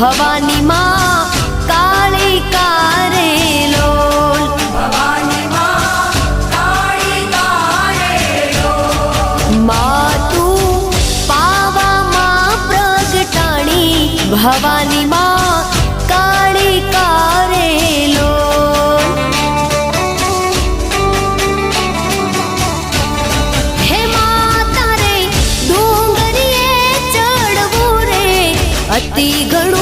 ભવાની માં કાળી કારેલોલ ભવાની માં કાળી કારેલોલ માં તું પાવામાં પ્રગટાણી ભવાની માં કાળી કારેલોલ હે માતા રે ડુંગરીએ ચડવું રે અતિ ઘણું